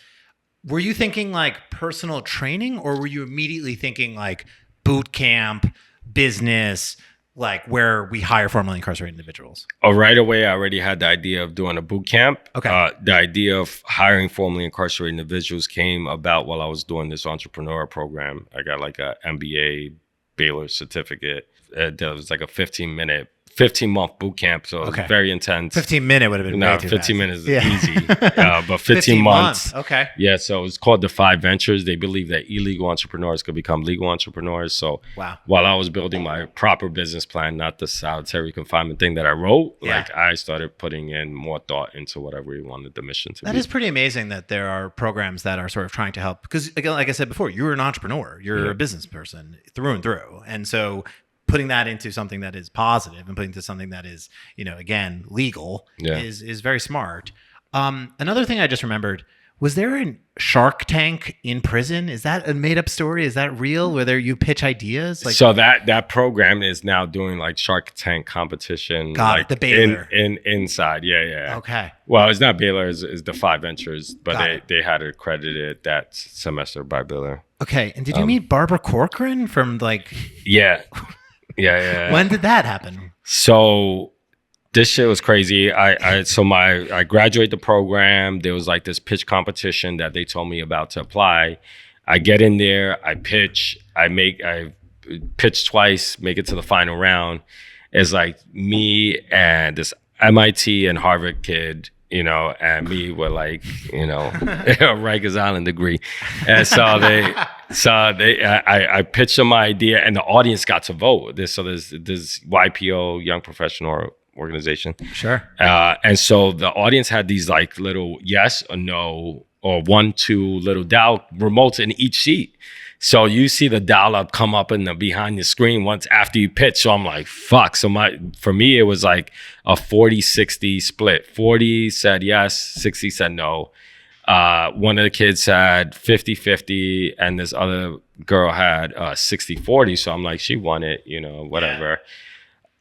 Were you thinking like personal training, or were you immediately thinking like boot camp, business, like where we hire formerly incarcerated individuals? Oh, right away, I already had the idea of doing a boot camp. Okay. The idea of hiring formerly incarcerated individuals came about while I was doing this entrepreneur program. I got like a MBA Baylor certificate. That was like a 15-month boot camp. So it was very intense. 15-minute would have been way too 15 fast. minutes is easy. But 15 months. Okay. Yeah, so it's called the 5 Ventures. They believe that illegal entrepreneurs could become legal entrepreneurs. So while I was building my proper business plan, not the solitary confinement thing that I wrote, like I started putting in more thought into what I really wanted the mission to be. That is pretty amazing that there are programs that are sort of trying to help. Because again, like I said before, you're an entrepreneur. You're a business person through and through. And so putting that into something that is positive and putting into something that is, again, legal is very smart. Another thing I just remembered, was there a Shark Tank in prison? Is that a made up story? Is that real? Where you pitch ideas? Like, so that program is now doing like Shark Tank competition. Got it, the Baylor. Inside. Yeah. Okay. Well, it's not Baylor, it's the 5 Ventures, but they had it accredited that semester by Baylor. Okay. And did you meet Barbara Corcoran from like... Yeah. When did that happen? So this shit was crazy. I graduate the program. There was like this pitch competition that they told me about to apply. I get in there, I pitch, I pitch twice, make it to the final round. It's like me and this MIT and Harvard kid, and me were like, a Rikers Island degree. And so I pitched them my idea and the audience got to vote. There's YPO, Young Professional Organization. Sure. And so the audience had these like little yes or no or 1, 2 little dial remotes in each seat. So you see the dial up come up in the behind the screen once after you pitch. So I'm like, fuck. So for me, it was like a 40-60 split. 40 said yes, 60 said no. One of the kids had 50-50 and this other girl had 60-40. So I'm like, she won it, whatever. Yeah.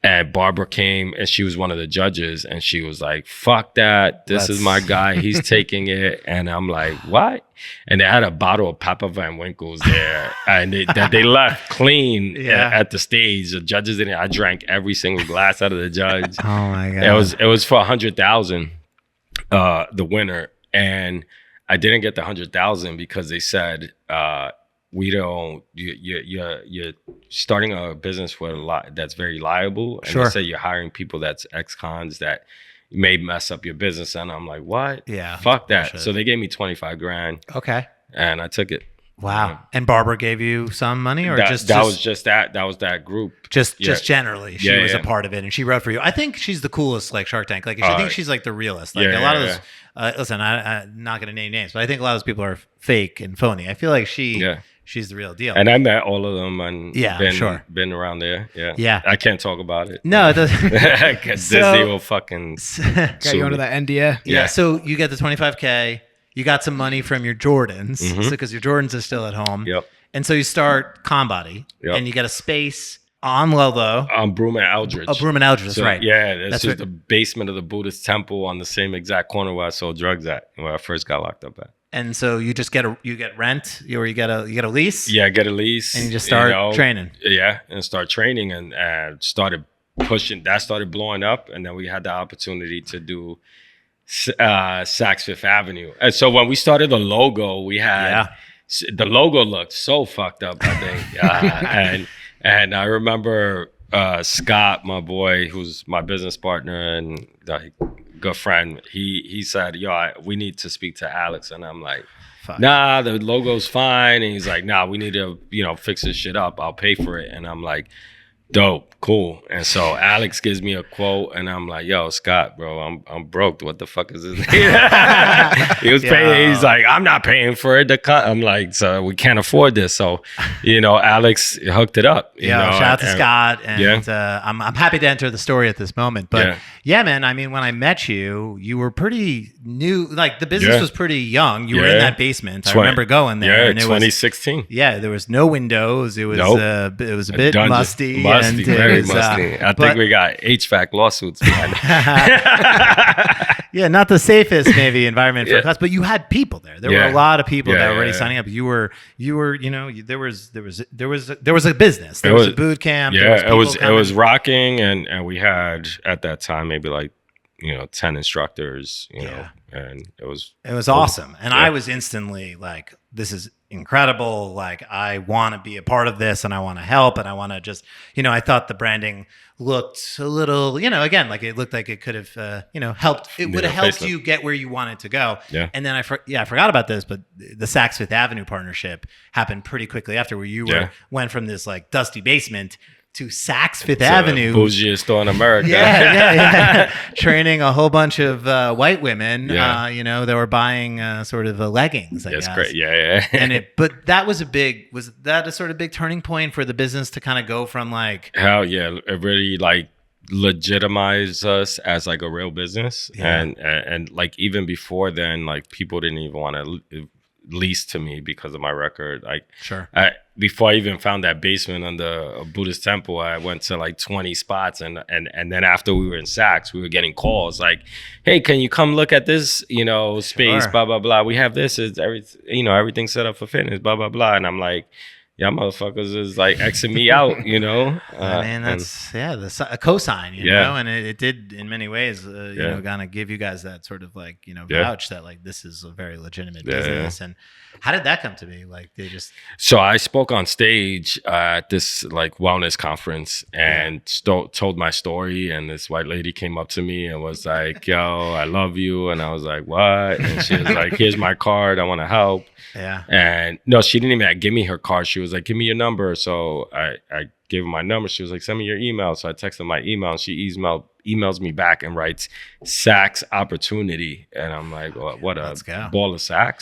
And Barbara came and she was one of the judges and she was like, fuck that. This is my guy. He's taking it. And I'm like, what? And they had a bottle of Papa Van Winkle's there and they left clean at the stage. The judges didn't. I drank every single glass out of the judge. Oh my God. It was for 100,000, the winner. And I didn't get the 100,000 because they said, you're starting a business with that's very liable, and they say you're hiring people that's ex-cons that may mess up your business. And I'm like, what? Yeah, fuck that. So they gave me 25 grand. Okay, and I took it. Wow. And Barbara gave you some money, or that was that group. Just generally, she was a part of it, and she wrote for you. I think she's the coolest, like Shark Tank. Like I think she's like the realest. Like a lot of those. Listen, I'm not gonna name names, but I think a lot of those people are fake and phony. I feel like she's the real deal. And I met all of them and been around there. Yeah. I can't talk about it. No, it doesn't. Disney will fucking got you under the NDA. Yeah. So you get the 25K. You got some money from your Jordans because your Jordans are still at home. Yep. And so you start Conbody and you get a space on Ludlow. On Broome and Eldridge. Oh, Broome and Eldridge, that's right. Yeah, that's just the basement of the Buddhist temple on the same exact corner where I sold drugs at, where I first got locked up at. And so you just get rent, or you get a lease. Yeah, get a lease, and you just start training. Yeah, and start training, and started pushing. That started blowing up, and then we had the opportunity to do Saks Fifth Avenue. And so when we started the logo, we had the logo looked so fucked up, I think. And I remember Scott, my boy, who's my business partner and good friend, he said, we need to speak to Alex. And I'm like, nah, the logo's fine. And he's like, nah, we need to fix this shit up. I'll pay for it. And I'm like, dope, cool. And so Alex gives me a quote, and I'm like, yo, Scott, bro, I'm broke. What the fuck is this? He was paying. He's like, I'm not paying for it. I'm like, so we can't afford this. So, Alex hooked it up. Shout out to Scott. And I'm happy to enter the story at this moment. But man, I mean, when I met you, you were pretty new. Like the business was pretty young. You were in that basement. I remember going there. Yeah, and 2016. There was no windows. It was it was a bit musty. Very musty. I think we got HVAC lawsuits behind Yeah, not the safest maybe environment for class, but you had people there. There were a lot of people that were already signing up. You were, there was a business. There was a boot camp. Yeah, it was rocking, and we had at that time maybe like 10 instructors. You know, and it was awesome. And I was instantly like, this is incredible. Like, I want to be a part of this, and I want to help, and I want to just, I thought the branding looked a little, again, like it looked like it could have, helped. It would have helped you get where you wanted to go. Yeah. And then I forgot about this, but the Saks Fifth Avenue partnership happened pretty quickly after, where you went from this like dusty basement to Saks Fifth Avenue, bougiest store in America. Training a whole bunch of white women, that were buying sort of leggings. That's great. Yeah. But that was that a sort of big turning point for the business to kind of go from like, hell yeah, it really like legitimized us as like a real business, and like even before then, like people didn't even want to lease to me because of my record. Like, before I even found that basement under a Buddhist temple, I went to like 20 spots, and then after we were in Saks, we were getting calls like, hey, can you come look at this space, blah blah blah, we have this, it's everything set up for fitness, blah blah blah. And I'm like, y'all motherfuckers is like Xing me out, I mean, that's a cosign, know, and it did in many ways, kind of give you guys that sort of like, vouch that like this is a very legitimate business. And how did that come to be? Like, So I spoke on stage at this like wellness conference and told my story, and this white lady came up to me and was like, yo, I love you. And I was like, what? And she was like, here's my card, I want to help. Yeah. And no, she didn't even give me her card. She was like, give me your number. So I gave her my number. She was like, send me your email. So I texted my email, and she emails me back and writes Saks Opportunity. And I'm like, well, what a ball of Saks.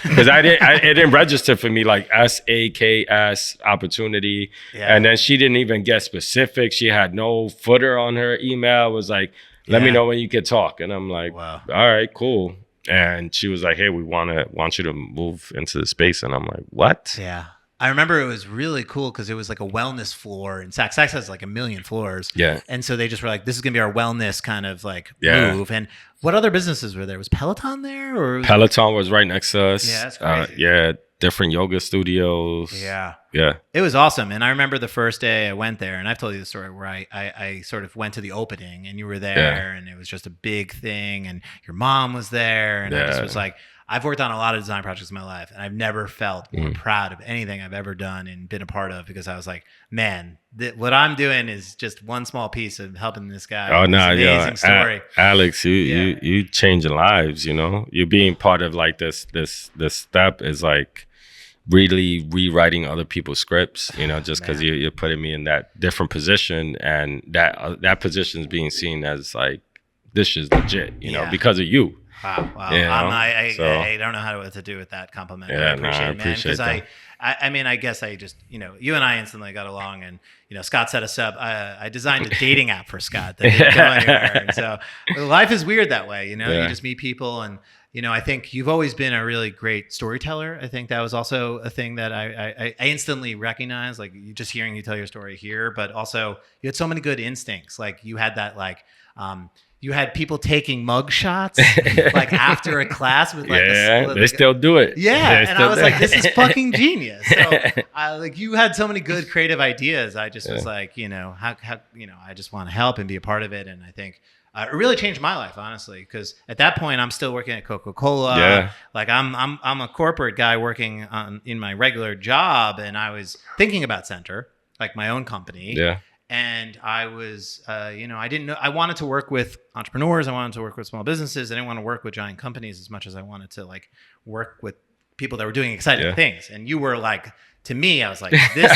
Because it didn't register for me like SAKS Opportunity. Yeah. And then she didn't even get specific. She had no footer on her email. It was like, let me know when you can talk. And I'm like, wow. All right, cool. And she was like, hey, we want you to move into the space. And I'm like, what? Yeah. I remember it was really cool because it was like a wellness floor, and Saks has like 1 million floors. Yeah. And so they just were like, this is going to be our wellness kind of like move. And what other businesses were there? Was Peloton there? Or Peloton was right next to us. Yeah, that's crazy. Different yoga studios. Yeah. Yeah. It was awesome. And I remember the first day I went there, and I've told you the story where I sort of went to the opening, and you were there, and it was just a big thing, and your mom was there. And I just was like, I've worked on a lot of design projects in my life, and I've never felt more proud of anything I've ever done and been a part of, because I was like, man, what I'm doing is just one small piece of helping this guy. Oh, no, amazing story. Alex, you changing lives, you being part of like this step is like really rewriting other people's scripts, just because you're putting me in that different position, and that position is being seen as like, this is legit, because of you. Wow. I don't know how to do with that compliment. Yeah, I appreciate it, man. Because I mean, I guess I just, you and I instantly got along, and, Scott set us up. I designed a dating app for Scott that didn't go anywhere. And so life is weird that way, you just meet people. And, I think you've always been a really great storyteller. I think that was also a thing that I instantly recognized, like just hearing you tell your story here, but also you had so many good instincts. Like you had that, like, you had people taking mug shots like after a class with like they still do it. Yeah, and I was like, this is fucking genius. So you had so many good creative ideas. I just was like, how I just want to help and be a part of it. And I think it really changed my life, honestly, because at that point I'm still working at Coca-Cola. Yeah. Like I'm a corporate guy working in my regular job, and I was thinking about Center, like my own company. Yeah. And I was, I didn't know. I wanted to work with entrepreneurs. I wanted to work with small businesses. I didn't want to work with giant companies as much as I wanted to like work with people that were doing exciting things. And you were like, to me, I was like, this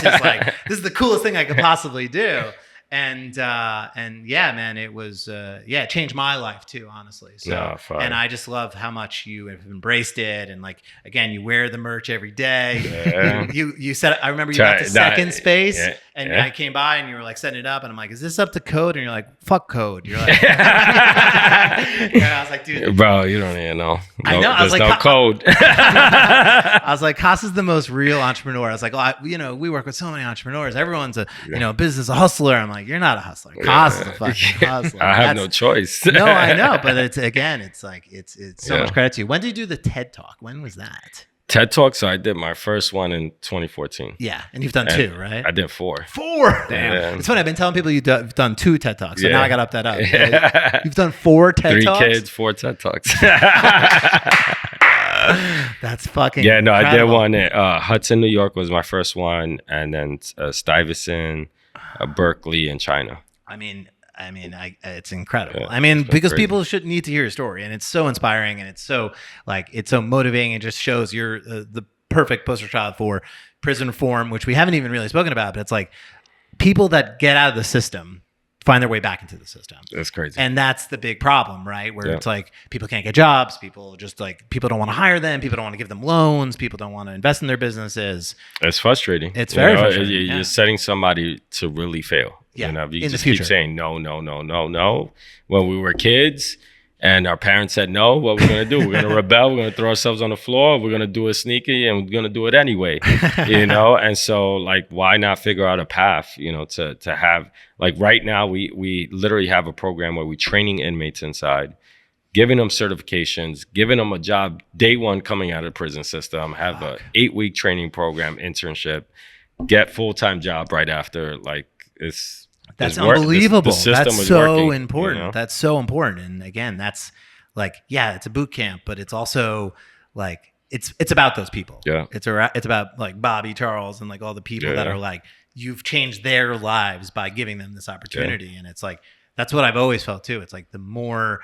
is the coolest thing I could possibly do. And yeah, man, it was, it changed my life too, honestly. So, and I just love how much you have embraced it. And like, again, you wear the merch every day. Yeah. You said, I remember you got the second space and I came by and you were like setting it up, and I'm like, is this up to code? And you're like, fuck code. You're like, I was like, dude, bro, you don't even know. I know. I was like, no code. I was like, Coss is the most real entrepreneur. I was like, we work with so many entrepreneurs. Everyone's a, business hustler. I'm like, like, you're not a hustler. Coss is a fucking hustler. I have no choice. No, I know, but it's like it's so much credit to you. When did you do the TED Talk? When was that? TED Talk. So I did my first one in 2014. Yeah, and you've done 2, right? I did 4. 4. Damn. Yeah. It's funny. I've been telling people you've done 2 TED Talks, so now I got to up that up. Yeah. You've done 4 TED 3 Talks. 3 kids, 4 TED Talks. That's fucking no, incredible. I did one at Hudson, New York was my first one, and then Stuyvesant, Berkeley, and China. I mean, it's incredible. Yeah, I mean, because crazy. people should need to hear your story, and it's so inspiring, and it's so motivating, and just shows you're the perfect poster child for prison reform, which we haven't even really spoken about. But it's like people that get out of the system find their way back into the system. That's crazy. And that's the big problem, right? Where it's like people can't get jobs. People don't want to hire them. People don't want to give them loans. People don't want to invest in their businesses. It's frustrating. It's very frustrating. You're setting somebody to really fail. Yeah, If you in just the future. keep saying no. When we were kids and our parents said no, what we're going to do? We're going to rebel. We're going to throw ourselves on the floor. We're going to do it sneaky, and we're going to do it anyway, And so, like, why not figure out a path, to have, like, right now we literally have a program where we're training inmates inside, giving them certifications, giving them a job day one coming out of the prison system, have a 8-week training program, internship, get full-time job right after. Like, That's it's unbelievable. The system That's is so working, important. That's so important. And again, that's like, yeah, it's a boot camp, but it's also like it's about those people. Yeah. It's about like Bobby, Charles, and like all the people that are like, you've changed their lives by giving them this opportunity. And it's like, that's what I've always felt too. It's like the more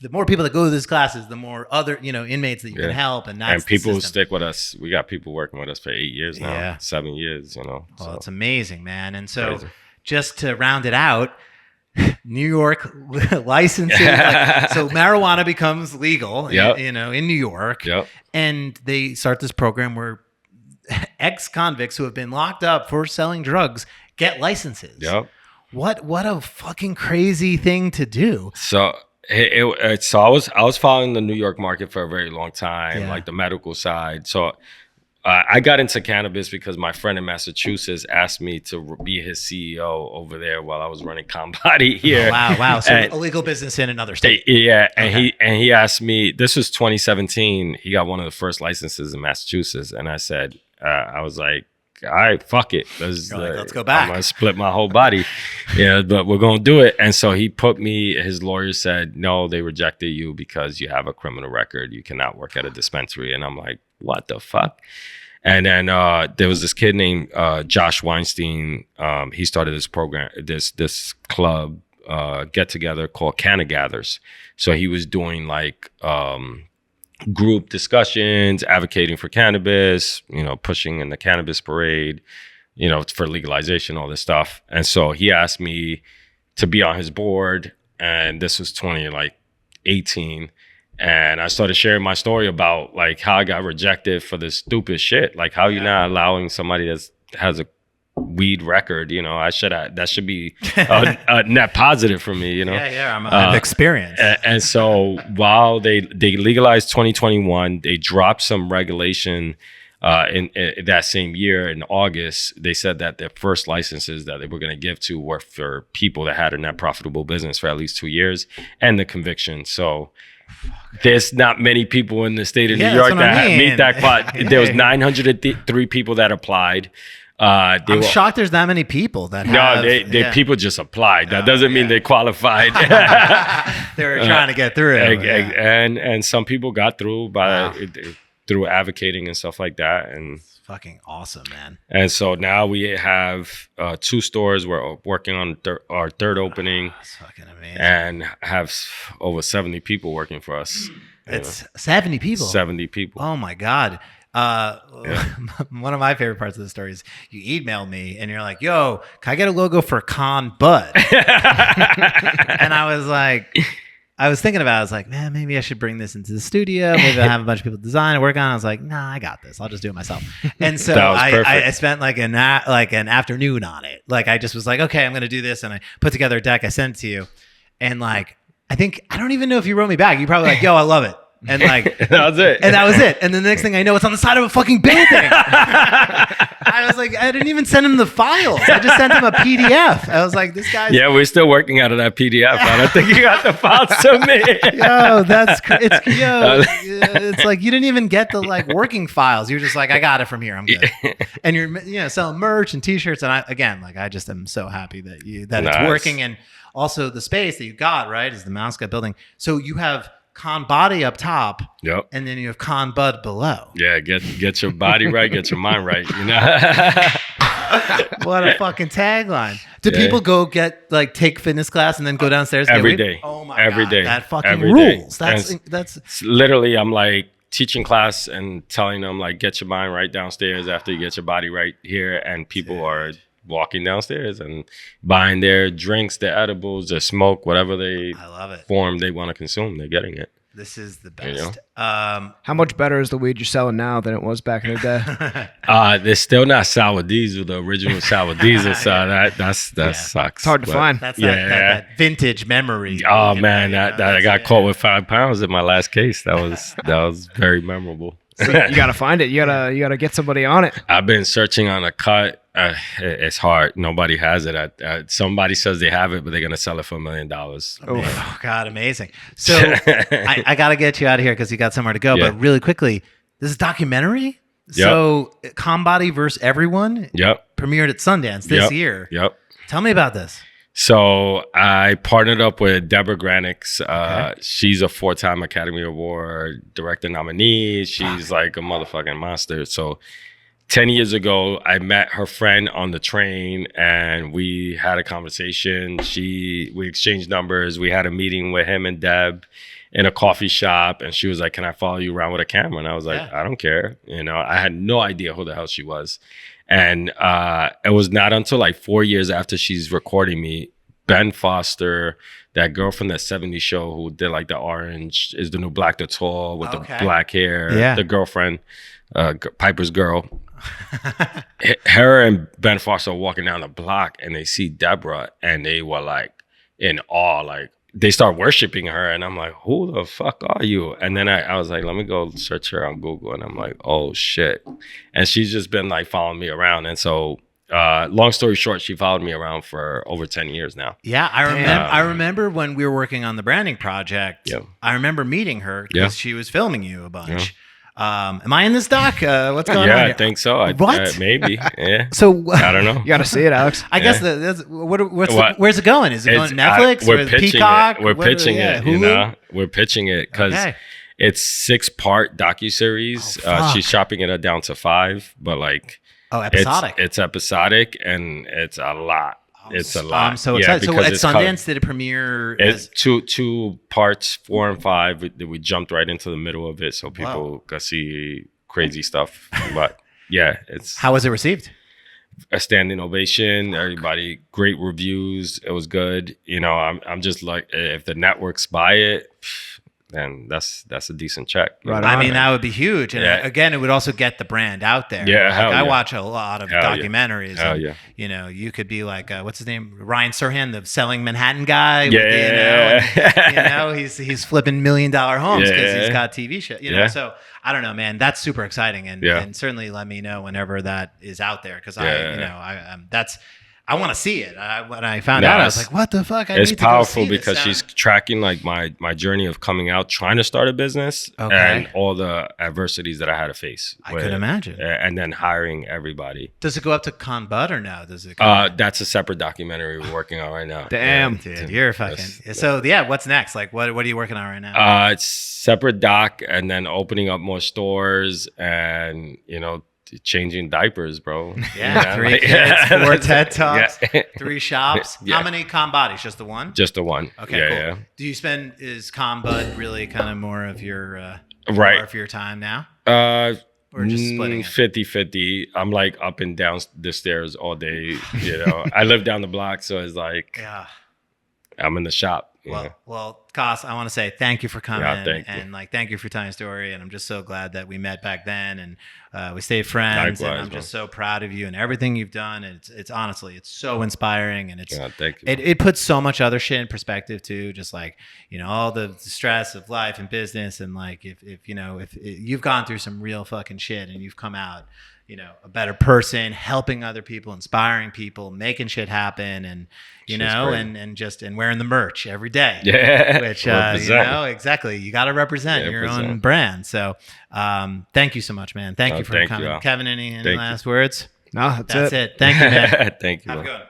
people that go to these classes, the more other, inmates that you can help. And that's people who stick with us. We got people working with us for 8 years now, 7 years, Well, so. it's amazing, man. And so Crazy. just to round it out, New York licensing, so marijuana becomes legal, in New York, and they start this program where ex-convicts who have been locked up for selling drugs get licenses. Yep. What a fucking crazy thing to do. So I was following the New York market for a very long time, like the medical side. So I got into cannabis because my friend in Massachusetts asked me to be his CEO over there while I was running Conbody here. Oh, wow. So illegal business in another state. Yeah, and he asked me. This was 2017. He got one of the first licenses in Massachusetts, and I said, I was like, all right, fuck it. Let's go back. I'm gonna split my whole body. But we're gonna do it. And so he put me. His lawyer said, no, they rejected you because you have a criminal record. You cannot work at a dispensary. And I'm like, what the fuck? And then there was this kid named Josh Weinstein. He started this program, this club get together called Canna Gathers. So he was doing like group discussions, advocating for cannabis, pushing in the cannabis parade, for legalization, all this stuff. And so he asked me to be on his board, and this was 2018. And I started sharing my story about like how I got rejected for this stupid shit. Like how you're not allowing somebody that has a weed record, that should be a net positive for me, I'm experienced. And so while they legalized 2021, they dropped some regulation in that same year in August. They said that their first licenses that they were going to give to were for people that had a net profitable business for at least 2 years and the conviction. So there's not many people in the state of New York that meet that quad. There was 903 people that applied. I'm shocked there's that many people that have. People just applied. That doesn't mean they qualified. They were trying to get through it. And some people got through through advocating and stuff like that. And it's fucking awesome, man. And so now we have 2 stores. We're working on our third opening. That's fucking amazing. And have over 70 people working for us. It's 70 people. 70 people. Oh my God. One of my favorite parts of the story is you emailed me and you're like, yo, can I get a logo for Conbud? And I was thinking about it. I was like, man, maybe I should bring this into the studio. Maybe I'll have a bunch of people design and work on it. I was like, nah, I got this. I'll just do it myself. And so I spent like an afternoon on it. Like I just was like, okay, I'm going to do this. And I put together a deck. I sent it to you. And like, I don't even know if you wrote me back. You probably like, yo, I love it. And like that was it. And that was it. And the next thing I know, it's on the side of a fucking building. I was like, I didn't even send him the files. I just sent him a PDF. I was like, this guy's... Yeah, we're still working out of that PDF. I don't think you got the file submitted. Yo, it's like you didn't even get the like working files. You're just like, I got it from here. I'm good. And you're selling merch and T-shirts. And I just am so happy that it's working. And also the space that you got, right, is the Mouse building. So you have Conbody up top, yep, and then you have Conbud below. Yeah, get your body right, get your mind right. What a fucking tagline! Do people go take fitness class and then go downstairs every day? Oh my every God, day, that fucking every rules. Day. That's literally. I'm like teaching class and telling them like, get your mind right downstairs after you get your body right here, and people are walking downstairs and buying their drinks, their edibles, their smoke, whatever form they want to consume. They're getting it. This is the best. How much better is the weed you're selling now than it was back in the day? They're still not sour diesel, the original sour diesel. So that sucks. It's hard to find. That's that vintage memory. Oh man, I got caught with 5 pounds in my last case. That was very memorable. So you gotta find it. You gotta get somebody on it. I've been searching on a cut. It's hard. Nobody has it. Somebody says they have it, but they're gonna sell it for $1 million. Oh God, amazing! So I gotta get you out of here because you got somewhere to go. Yeah. But really quickly, this is a documentary. Yep. So Conbody versus Everyone. Yep. Premiered at Sundance this year. Yep. Tell me about this. So I partnered up with Deborah Granix. She's a 4-time Academy Award director nominee. She's like a motherfucking monster. So 10 years ago, I met her friend on the train and we had a conversation. We exchanged numbers. We had a meeting with him and Deb in a coffee shop. And she was like, can I follow you around with a camera? And I was like, I don't care. I had no idea who the hell she was. And it was not until like 4 years after she's recording me, Ben Foster, that girl from that 70s show who did like the Orange is the New Black, the Tall with the black hair, the girlfriend, Piper's girl. Her and Ben Foster are walking down the block and they see Deborah and they were like in awe, like they start worshiping her. And I'm like, who the fuck are you? And then I was like, let me go search her on Google. And I'm like, oh shit. And she's just been like following me around. And so long story short, she followed me around for over 10 years now. Yeah, I remember when we were working on the branding project. Yeah. I remember meeting her because she was filming you a bunch. Yeah. Am I in this doc? What's going on? Yeah, here? I think so. What? Maybe. Yeah. So I don't know. You got to see it, Alex. I guess where's it going? Is it going Netflix or Peacock? We're pitching it. We're pitching it because it's 6-part docuseries. She's chopping it down to 5, but like episodic. It's episodic and it's a lot. It's a lot. I'm so excited. So at Sundance, did it premiere? It's two parts, 4 and 5. We jumped right into the middle of it, so people could see crazy stuff. But yeah, how was it received? A standing ovation. Everybody, great reviews. It was good. I'm just like, if the networks buy it, then that's a decent check. Right. I mean, that would be huge. And again, it would also get the brand out there. Yeah, I watch a lot of documentaries. Hell and, yeah. You could be like, what's his name? Ryan Serhan, the Selling Manhattan guy. Yeah. He's flipping $1 million homes because he's got TV show. So I don't know, man. That's super exciting. And certainly let me know whenever that is out there because I want to see it. When I found out, I was like, "What the fuck?" It's powerful because she's tracking like my journey of coming out, trying to start a business, and all the adversities that I had to face. I could imagine. And then hiring everybody. Does it go up to Conbud or no? Does it? That's a separate documentary we're working on right now. Damn, dude, you're fucking. So what's next? Like, what are you working on right now? It's separate doc, and then opening up more stores, and changing diapers, bro. Yeah, 3 kids, 4 TED Talks, 3 shops. How many Conbodies? Just the one? Just the one. Okay, cool. Yeah. Do you is Conbud really kind of more of your more of your time now? Or just splitting it? 50-50. I'm like up and down the stairs all day. I live down the block, so it's like I'm in the shop. Well, Coss, I want to say thank you for coming thank you. and thank you for telling your story. And I'm just so glad that we met back then and we stayed friends. Likewise, and I'm just so proud of you and everything you've done. And it's honestly, it's so inspiring, and thank you. It puts so much other shit in perspective too. Just all the stress of life and business, and if you've gone through some real fucking shit and you've come out, a better person, helping other people, inspiring people, making shit happen, and and wearing the merch every day. Yeah, which represent. exactly, you got to represent your own brand. So, thank you so much, man. Thank you for coming, Kevin. Any last words? No, that's it. Thank you, man. Thank you. Have a good one.